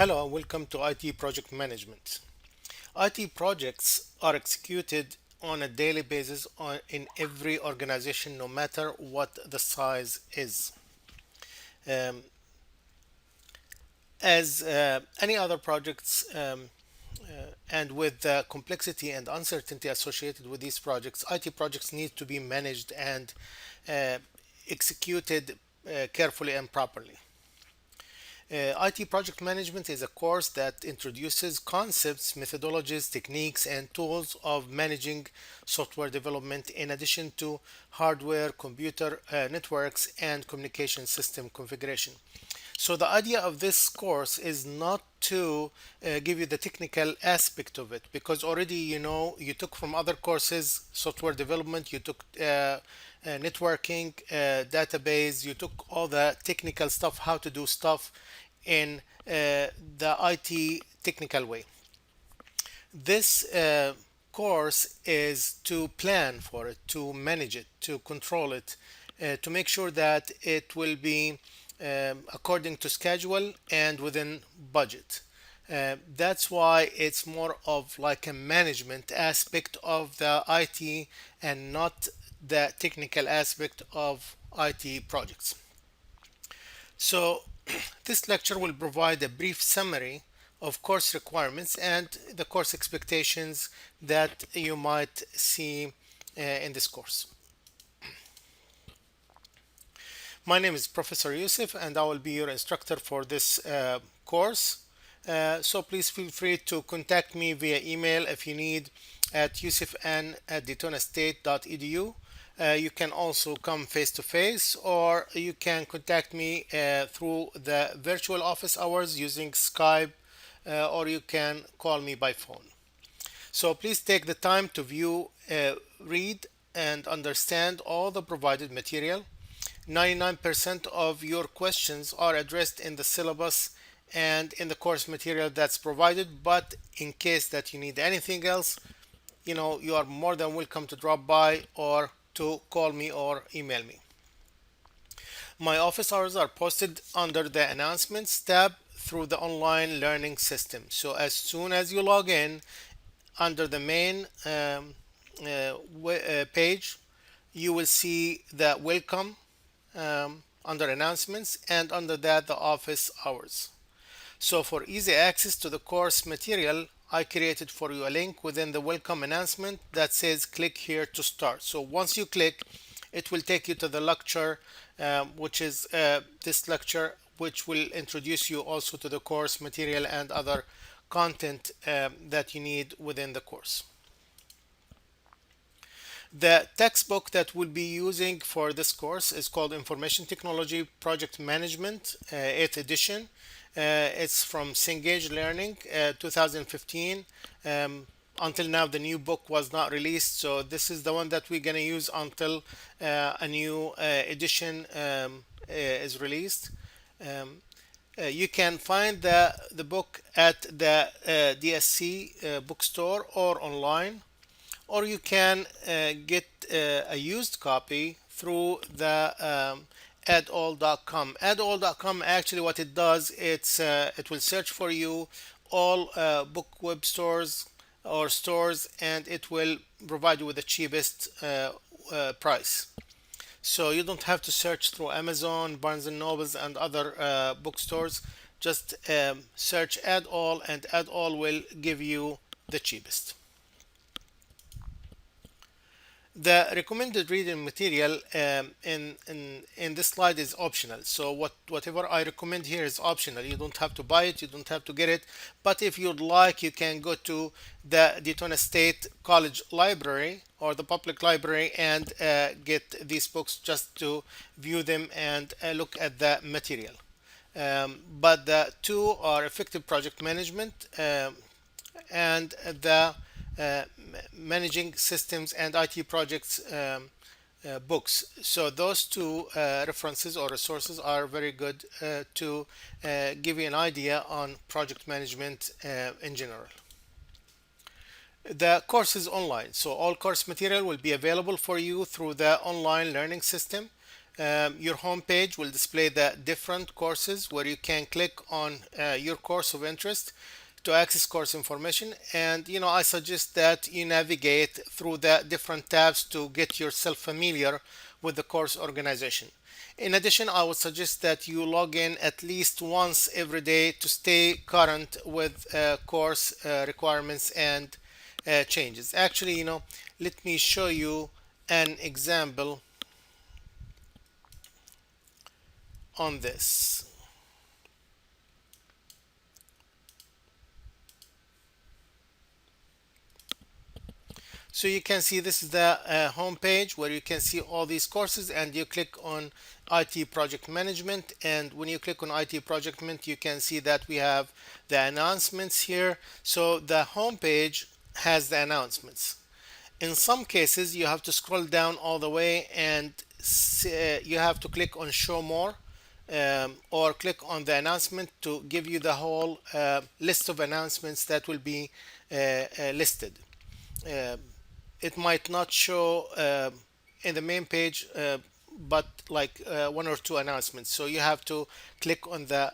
Hello and welcome to IT Project Management. IT projects are executed on a daily basis in every organization, no matter what the size is. Um, as any other projects, and with the complexity and uncertainty associated with these projects, IT projects need to be managed and uh, executed carefully and properly. IT project management is a course that introduces concepts, methodologies, techniques, and tools of managing software development in addition to hardware, computer networks, and communication system configuration. So, the idea of this course is not to give you the technical aspect of it because already you took from other courses software development, you took networking, database, you took all the technical stuff, how to do stuff in the IT technical way. This course is to plan for it, to manage it, to control it, to make sure that it will be according to schedule and within budget. That's why it's more of like a management aspect of the IT and not the technical aspect of IT projects. So, this lecture will provide a brief summary of course requirements and the course expectations that you might see in this course. My name is Professor Yusuf and I will be your instructor for this course. So please feel free to contact me via email if you need at yusufn@daytonastate.edu. You can also come face to face, or you can contact me through the virtual office hours using Skype, or you can call me by phone. So please take the time to view, read, and understand all the provided material. 99% of your questions are addressed in the syllabus and in the course material that's provided, but in case that you need anything else, you are more than welcome to drop by or to call me or email me. My office hours are posted under the announcements tab through the online learning system. So as soon as you log in under the main page, you will see the welcome under announcements, and under that the office hours. So for easy access to the course material, I created for you a link within the welcome announcement that says click here to start. So once you click, it will take you to the lecture, which is this lecture, which will introduce you also to the course material and other content that you need within the course. The textbook that we'll be using for this course is called Information Technology Project Management, 8th edition. It's from Cengage Learning, 2015. Until now, the new book was not released, so this is the one that we're going to use until a new edition is released. You can find the book at the DSC bookstore or online, or you can get a used copy through the addall.com. Addall.com, actually what it does, it will search for you all book web stores or stores, and it will provide you with the cheapest price. So you don't have to search through Amazon, Barnes and Nobles, and other bookstores. Just search Addall, and Addall will give you the cheapest. The recommended reading material in this slide is optional. So whatever I recommend here is optional. You don't have to buy it, you don't have to get it. But if you'd like, you can go to the Daytona State College Library or the public library and get these books just to view them and look at the material. But the two are effective project management and the uh, managing systems and IT projects books. So those two references or resources are very good to give you an idea on project management in general. The course is online, so all course material will be available for you through the online learning system. Your home page will display the different courses where you can click on your course of interest to access course information. And I suggest that you navigate through the different tabs to get yourself familiar with the course organization. In addition, I would suggest that you log in at least once every day to stay current with course requirements and changes. Actually, let me show you an example on this. So you can see this is the home page where you can see all these courses, and you click on IT project management. And when you click on IT project management, you can see that we have the announcements here. So the home page has the announcements. In some cases, you have to scroll down all the way, and you have to click on show more, or click on the announcement to give you the whole list of announcements that will be listed. Uh, it might not show in the main page, but like one or two announcements. So you have to click on the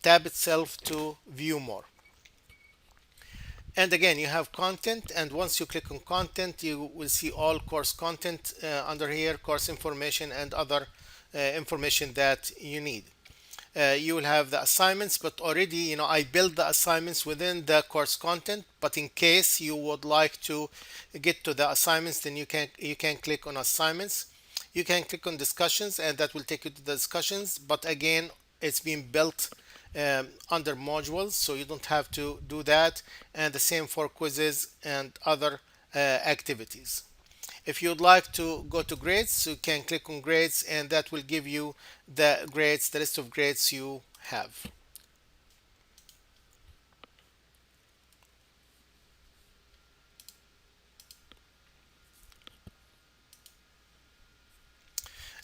tab itself to view more. And again, you have content, and once you click on content, you will see all course content under here, course information and other information that you need. You will have the assignments, but already I built the assignments within the course content. But in case you would like to get to the assignments, then you can click on assignments. You can click on discussions, and that will take you to the discussions. But again, it's been built under modules, so you don't have to do that. And the same for quizzes and other activities. If you'd like to go to grades, you can click on grades, and that will give you the grades, the list of grades you have.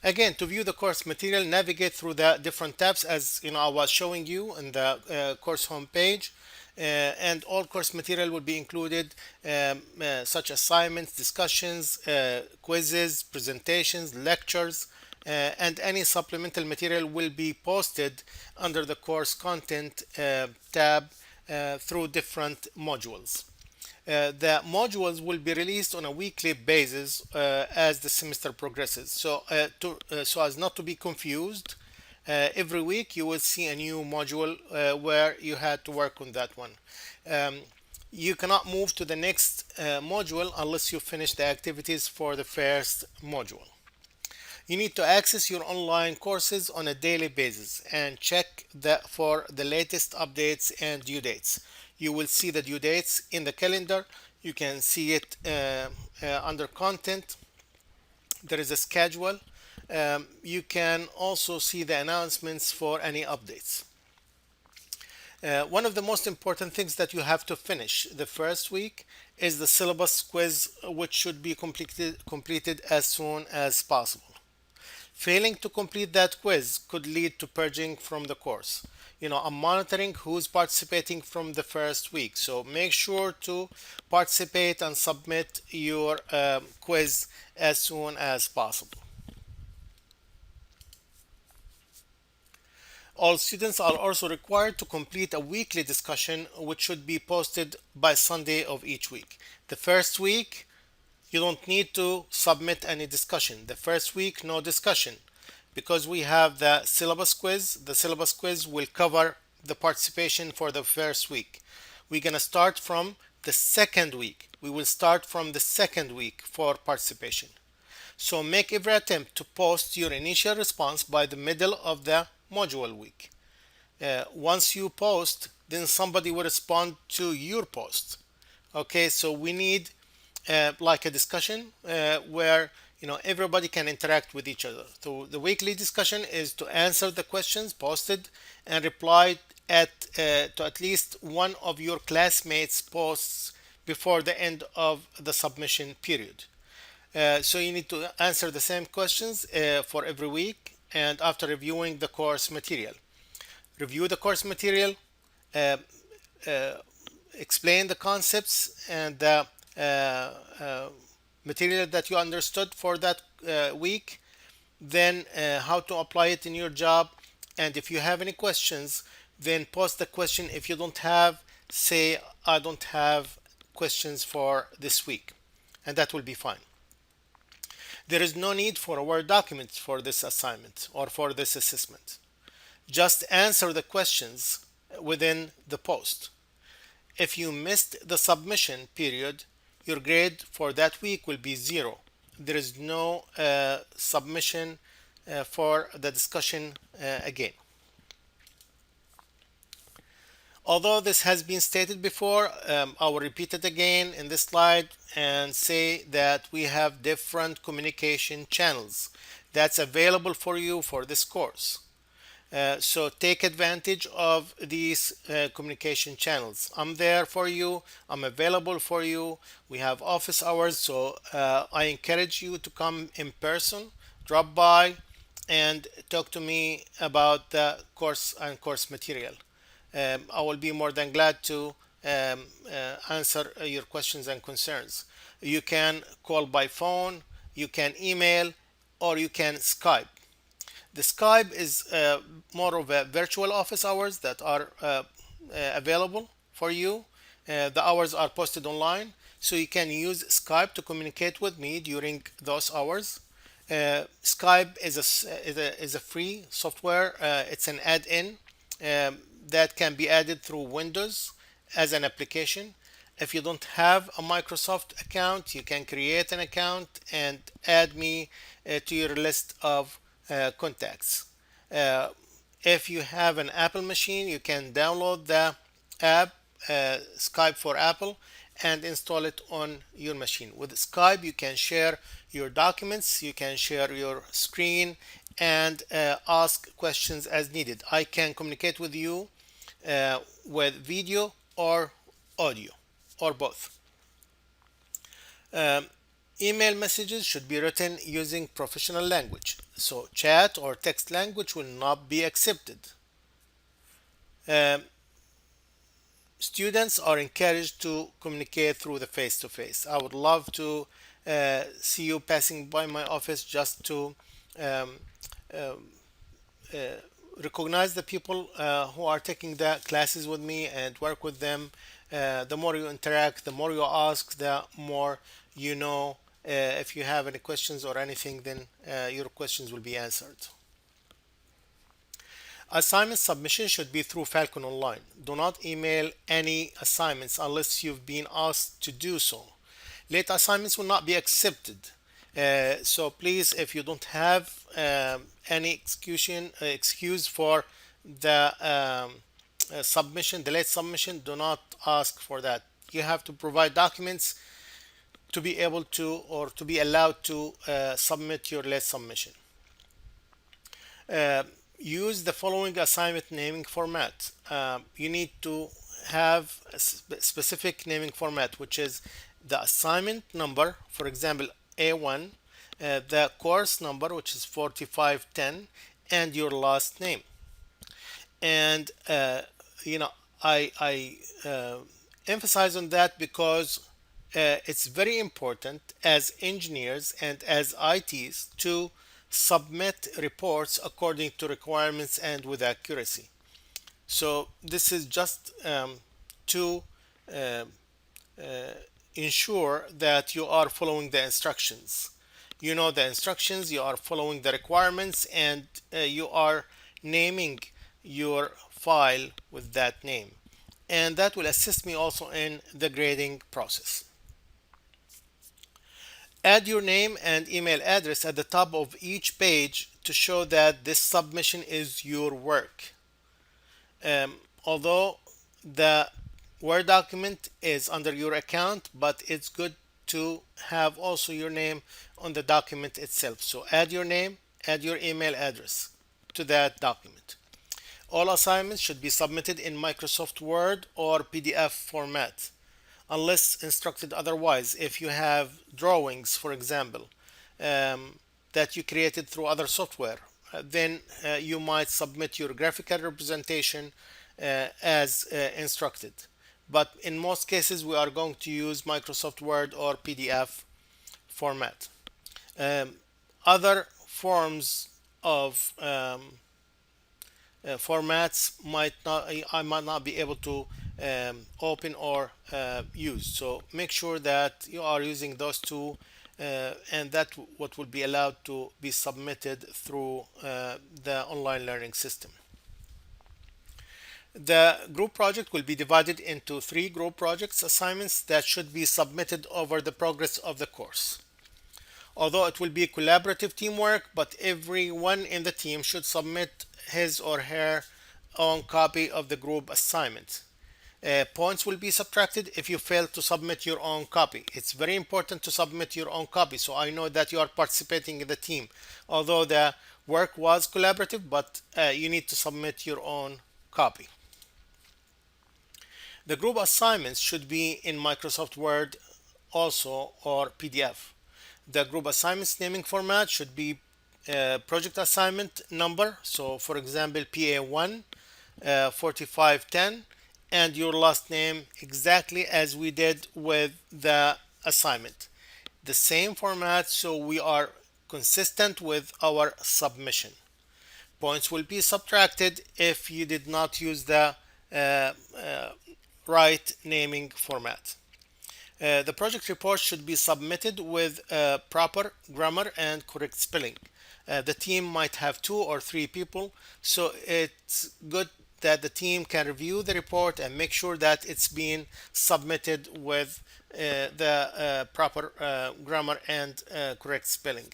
Again, to view the course material, navigate through the different tabs as I was showing you in the course homepage. And all course material will be included, such assignments, discussions, quizzes, presentations, lectures, and any supplemental material will be posted under the course content tab through different modules. The modules will be released on a weekly basis as the semester progresses. So as not to be confused, every week you will see a new module where you had to work on that one. Um, you cannot move to the next module unless you finish the activities for the first module. You need to access your online courses on a daily basis and check for the latest updates and due dates. You will see the due dates in the calendar. You can see it under content. There is a schedule. You can also see the announcements for any updates. One of the most important things that you have to finish the first week is the syllabus quiz, which should be completed as soon as possible. Failing to complete that quiz could lead to purging from the course. I'm monitoring who's participating from the first week. So make sure to participate and submit your quiz as soon as possible. All students are also required to complete a weekly discussion, which should be posted by Sunday of each week. The first week, you don't need to submit any discussion. The first week, no discussion. Because we have the syllabus quiz, the syllabus quiz will cover the participation for the first week. We're going to start from the second week. We will start from the second week for participation. So make every attempt to post your initial response by the middle of the module week. Once you post, then somebody will respond to your post. Okay, so we need like a discussion where everybody can interact with each other. So the weekly discussion is to answer the questions posted and reply to at least one of your classmates' posts before the end of the submission period. So you need to answer the same questions for every week, and after reviewing the course material. Review the course material, uh, uh, explain the concepts, and uh, material that you understood for that week, then how to apply it in your job. And if you have any questions, then post the question. If you don't have, say, I don't have questions for this week, and that will be fine. There is no need for a Word document for this assignment or for this assessment. Just answer the questions within the post. If you missed the submission period, your grade for that week will be zero. There is no submission for the discussion again. Although this has been stated before, I will repeat it again in this slide and say that we have different communication channels that's available for you for this course. So take advantage of these communication channels. I'm there for you. I'm available for you. We have office hours, so I encourage you to come in person, drop by, and talk to me about the course and course material. I will be more than glad to answer your questions and concerns. You can call by phone, you can email, or you can Skype. The Skype is more of a virtual office hours that are available for you. The hours are posted online, so you can use Skype to communicate with me during those hours. Skype is a free software. It's an add-in that can be added through Windows as an application. If you don't have a Microsoft account, you can create an account and add me to your list of contacts. Uh, if you have an Apple machine, you can download the app Skype for Apple and install it on your machine. With Skype, you can share your documents, you can share your screen, and ask questions as needed. I can communicate with you with video or audio or both. Um, Email messages should be written using professional language, so chat or text language will not be accepted. Um, Students are encouraged to communicate through the face to face. I would love to see you passing by my office just to um, uh, recognize the people who are taking the classes with me and work with them. The more you interact, the more you ask, the more you know. If you have any questions or anything, then your questions will be answered. Assignment submission should be through Falcon Online. Do not email any assignments unless you've been asked to do so. Late assignments will not be accepted. So please, if you don't have any excuse for the submission, the late submission, do not ask for that. You have to provide documents to be able to or to be allowed to submit your late submission. Uh, Use the following assignment naming format. You need to have a specific naming format, which is the assignment number, for example, A1, the course number, which is 4510, and your last name. And you know, I emphasize on that because it's very important as engineers and as ITs to submit reports according to requirements and with accuracy. So this is just to uh, ensure that you are following the instructions. You know the instructions, you are following the requirements, and you are naming your file with that name. And that will assist me also in the grading process. Add your name and email address at the top of each page to show that this submission is your work. Although the Word document is under your account, but it's good to have also your name on the document itself. So add your name, add your email address to that document. All assignments should be submitted in Microsoft Word or PDF format, unless instructed otherwise. If you have drawings, for example, that you created through other software, then you might submit your graphical representation as instructed. But in most cases, we are going to use Microsoft Word or PDF format. Um, Other forms of formats might not I might not be able to open or use. So make sure that you are using those two, and that what will be allowed to be submitted through the online learning system. The group project will be divided into three group projects assignments that should be submitted over the progress of the course. Although it will be collaborative teamwork, but everyone in the team should submit his or her own copy of the group assignment. Points will be subtracted if you fail to submit your own copy. It's very important to submit your own copy so I know that you are participating in the team. Although the work was collaborative, but you need to submit your own copy. The group assignments should be in Microsoft Word also or PDF. The group assignments naming format should be project assignment number. So for example, PA1 4510 and your last name exactly as we did with the assignment. The same format so we are consistent with our submission. Points will be subtracted if you did not use the uh, uh, right naming format. The project report should be submitted with proper grammar and correct spelling. The team might have two or three people, so it's good that the team can review the report and make sure that it's being submitted with the proper grammar and correct spelling.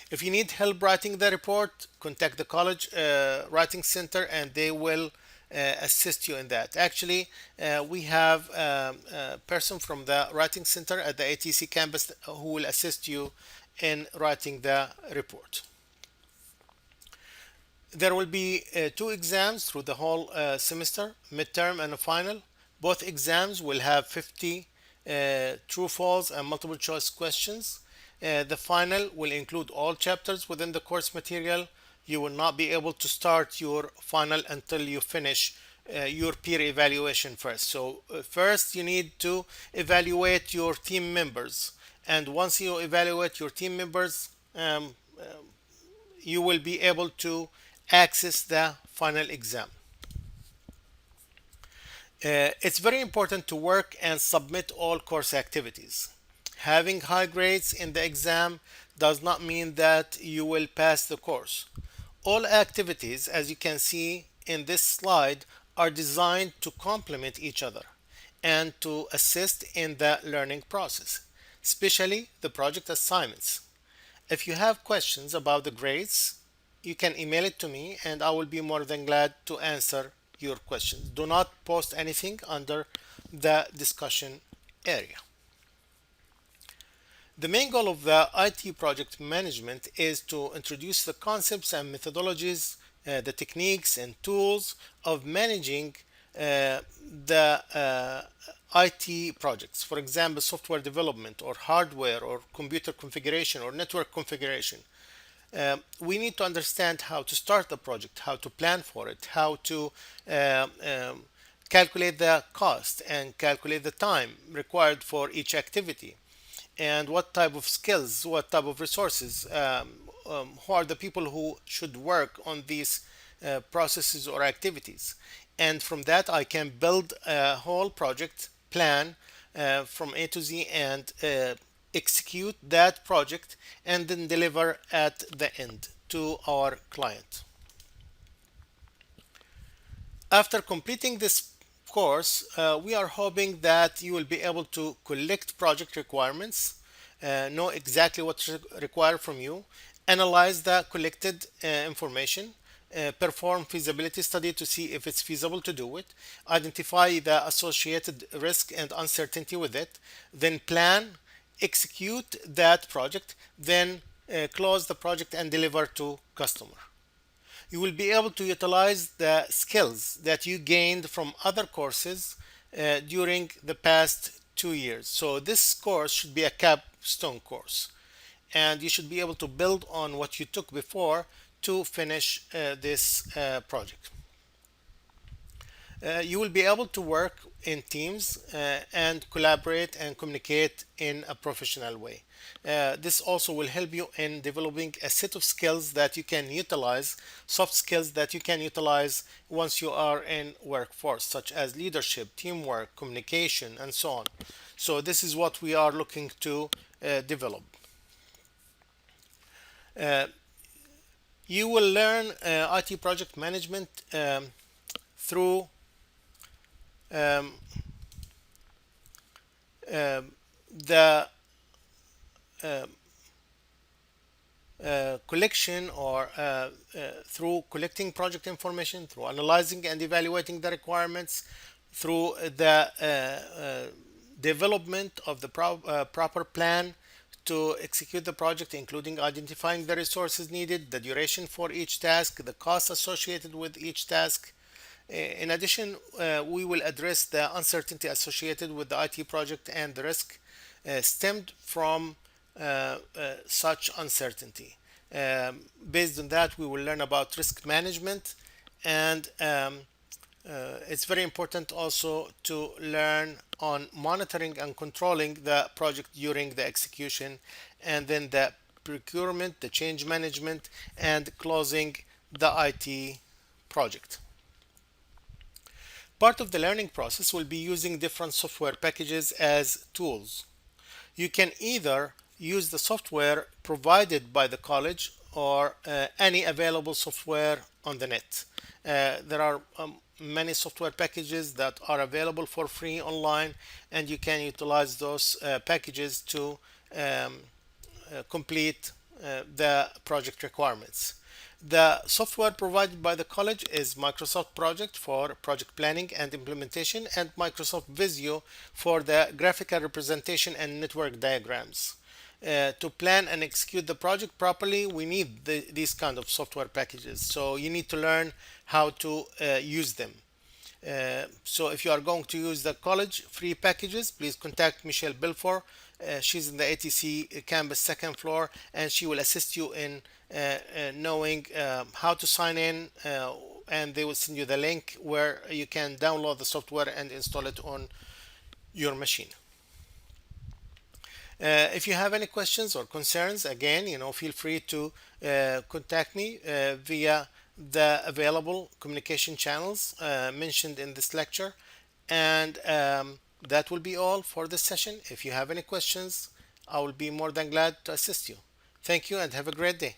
If you need help writing the report, contact the college writing center and they will assist you in that. Actually, we have a person from the writing center at the ATC campus who will assist you in writing the report. There will be two exams through the whole semester, midterm and a final. Both exams will have 50 true, false, and multiple choice questions. The final will include all chapters within the course material. You will not be able to start your final until you finish your peer evaluation first. So first you need to evaluate your team members. And once you evaluate your team members, you will be able to access the final exam. It's very important to work and submit all course activities. Having high grades in the exam does not mean that you will pass the course. All activities, as you can see in this slide, are designed to complement each other and to assist in the learning process, especially the project assignments. If you have questions about the grades, you can email it to me and I will be more than glad to answer your questions. Do not post anything under the discussion area. The main goal of the IT project management is to introduce the concepts and methodologies, the techniques and tools of managing the IT projects. For example, software development or hardware or computer configuration or network configuration. We need to understand how to start the project, how to plan for it, how to calculate the cost and calculate the time required for each activity, and what type of skills, what type of resources, who are the people who should work on these processes or activities. And from that, I can build a whole project plan from A to Z and execute that project and then deliver at the end to our client. After completing this course, we are hoping that you will be able to collect project requirements, know exactly what's required from you, analyze the collected information, perform feasibility study to see if it's feasible to do it, identify the associated risk and uncertainty with it, then plan, execute that project, then close the project and deliver to customer. You will be able to utilize the skills that you gained from other courses during the past 2 years. So this course should be a capstone course, and you should be able to build on what you took before to finish this project. You will be able to work in teams and collaborate and communicate in a professional way. This also will help you in developing a set of skills that you can utilize, soft skills that you can utilize once you are in workforce, such as leadership, teamwork, communication, and so on. So this is what we are looking to develop. Uh, you will learn IT project management through um, the collection or through collecting project information, through analyzing and evaluating the requirements, through the development of the proper plan to execute the project, including identifying the resources needed, the duration for each task, the costs associated with each task. In addition, we will address the uncertainty associated with the IT project and the risk stemmed from such uncertainty. Based on that, we will learn about risk management, and it's very important also to learn on monitoring and controlling the project during the execution, and then the procurement, the change management, and closing the IT project. Part of the learning process will be using different software packages as tools. You can either use the software provided by the college or any available software on the net. There are many software packages that are available for free online, and you can utilize those packages to complete the project requirements. The software provided by the college is Microsoft Project for project planning and implementation, and Microsoft Visio for the graphical representation and network diagrams. To plan and execute the project properly, we need these kind of software packages. So you need to learn how to use them. So if you are going to use the college free packages, please contact Michelle Belfort. She's in the ATC campus second floor, and she will assist you in knowing how to sign in, and they will send you the link where you can download the software and install it on your machine. If you have any questions or concerns, again, feel free to contact me via the available communication channels mentioned in this lecture. And that will be all for this session. If you have any questions, I will be more than glad to assist you. Thank you and have a great day.